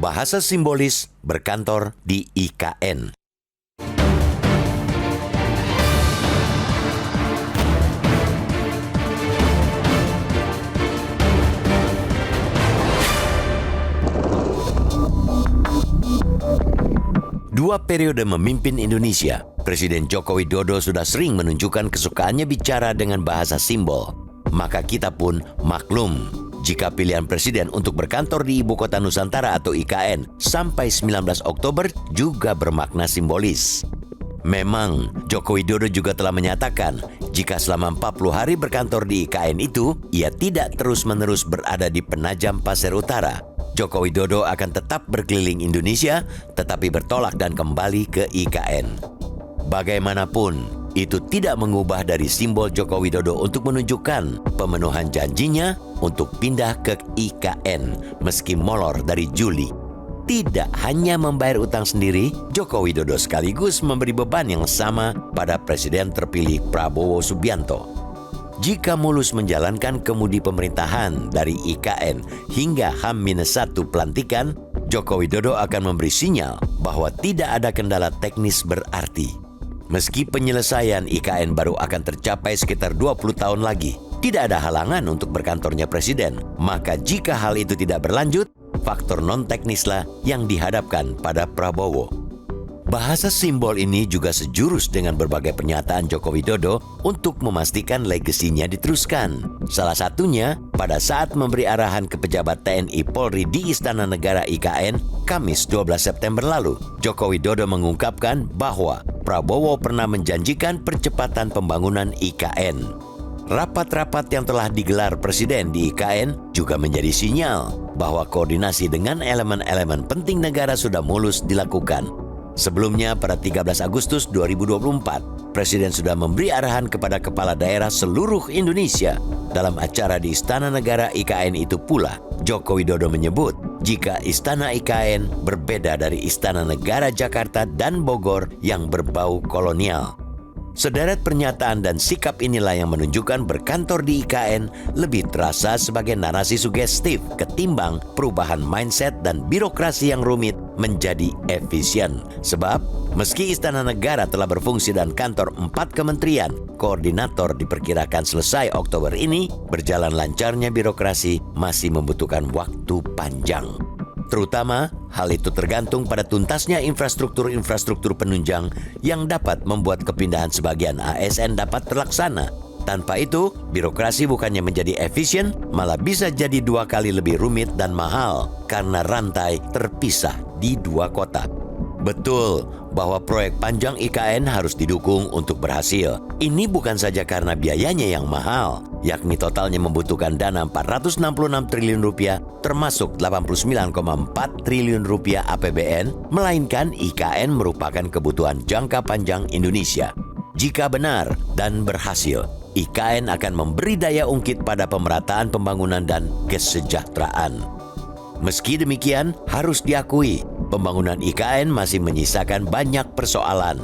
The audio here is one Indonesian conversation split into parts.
Bahasa simbolis berkantor di IKN. Dua periode memimpin Indonesia, Presiden Joko Widodo sudah sering menunjukkan kesukaannya bicara dengan bahasa simbol. Maka kita pun maklum jika pilihan Presiden untuk berkantor di Ibu Kota Nusantara atau IKN sampai 19 Oktober juga bermakna simbolis. Memang, Joko Widodo juga telah menyatakan jika selama 40 hari berkantor di IKN itu, ia tidak terus-menerus berada di Penajam Pasir Utara. Joko Widodo akan tetap berkeliling Indonesia, tetapi bertolak dan kembali ke IKN. Bagaimanapun, itu tidak mengubah dari simbol Joko Widodo untuk menunjukkan pemenuhan janjinya untuk pindah ke IKN meski molor dari Juli. Tidak hanya membayar utang sendiri, Joko Widodo sekaligus memberi beban yang sama pada Presiden terpilih Prabowo Subianto. Jika mulus menjalankan kemudi pemerintahan dari IKN hingga H-1 pelantikan, Joko Widodo akan memberi sinyal bahwa tidak ada kendala teknis berarti. Meski penyelesaian IKN baru akan tercapai sekitar 20 tahun lagi, tidak ada halangan untuk berkantornya Presiden. Maka jika hal itu tidak berlanjut, faktor non-teknislah yang dihadapkan pada Prabowo. Bahasa simbol ini juga sejurus dengan berbagai pernyataan Joko Widodo untuk memastikan legasinya diteruskan. Salah satunya pada saat memberi arahan ke pejabat TNI Polri di Istana Negara IKN, Kamis 12 September lalu. Joko Widodo mengungkapkan bahwa Prabowo pernah menjanjikan percepatan pembangunan IKN. Rapat-rapat yang telah digelar Presiden di IKN juga menjadi sinyal bahwa koordinasi dengan elemen-elemen penting negara sudah mulus dilakukan. Sebelumnya pada 13 Agustus 2024, Presiden sudah memberi arahan kepada kepala daerah seluruh Indonesia. Dalam acara di Istana Negara IKN itu pula, Joko Widodo menyebut jika Istana IKN berbeda dari Istana Negara Jakarta dan Bogor yang berbau kolonial. Sederet pernyataan dan sikap inilah yang menunjukkan berkantor di IKN lebih terasa sebagai narasi sugestif ketimbang perubahan mindset dan birokrasi yang rumit menjadi efisien. Sebab, meski Istana Negara telah berfungsi dan kantor 4 kementerian, koordinator diperkirakan selesai Oktober ini, berjalan lancarnya birokrasi masih membutuhkan waktu panjang. Terutama, hal itu tergantung pada tuntasnya infrastruktur penunjang yang dapat membuat kepindahan sebagian ASN dapat terlaksana. Tanpa itu, birokrasi bukannya menjadi efisien, malah bisa jadi 2 kali lebih rumit dan mahal karena rantai terpisah di 2 kota. Betul bahwa proyek panjang IKN harus didukung untuk berhasil. Ini bukan saja karena biayanya yang mahal, yakni totalnya membutuhkan dana 466 triliun rupiah termasuk 89,4 triliun rupiah APBN, melainkan IKN merupakan kebutuhan jangka panjang Indonesia. Jika benar dan berhasil, IKN akan memberi daya ungkit pada pemerataan pembangunan dan kesejahteraan. Meski demikian, harus diakui, pembangunan IKN masih menyisakan banyak persoalan.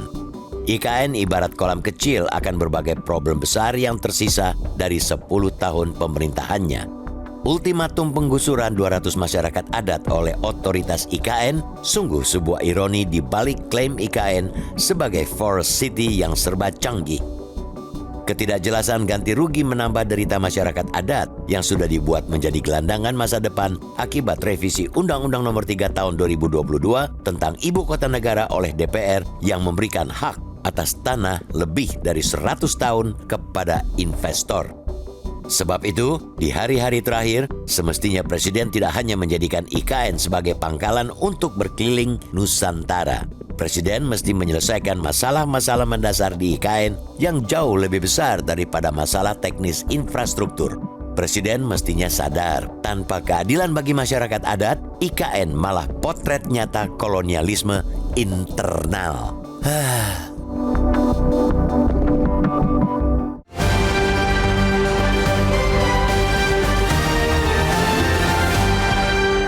IKN ibarat kolam kecil akan berbagai problem besar yang tersisa dari 10 tahun pemerintahannya. Ultimatum penggusuran 200 masyarakat adat oleh otoritas IKN sungguh sebuah ironi di balik klaim IKN sebagai forest city yang serba canggih. Ketidakjelasan ganti rugi menambah derita masyarakat adat yang sudah dibuat menjadi gelandangan masa depan akibat revisi Undang-Undang Nomor 3 Tahun 2022 tentang Ibu Kota Negara oleh DPR yang memberikan hak atas tanah lebih dari 100 tahun kepada investor. Sebab itu, di hari-hari terakhir, semestinya Presiden tidak hanya menjadikan IKN sebagai pangkalan untuk berkeliling Nusantara. Presiden mesti menyelesaikan masalah-masalah mendasar di IKN yang jauh lebih besar daripada masalah teknis infrastruktur. Presiden mestinya sadar, tanpa keadilan bagi masyarakat adat, IKN malah potret nyata kolonialisme internal.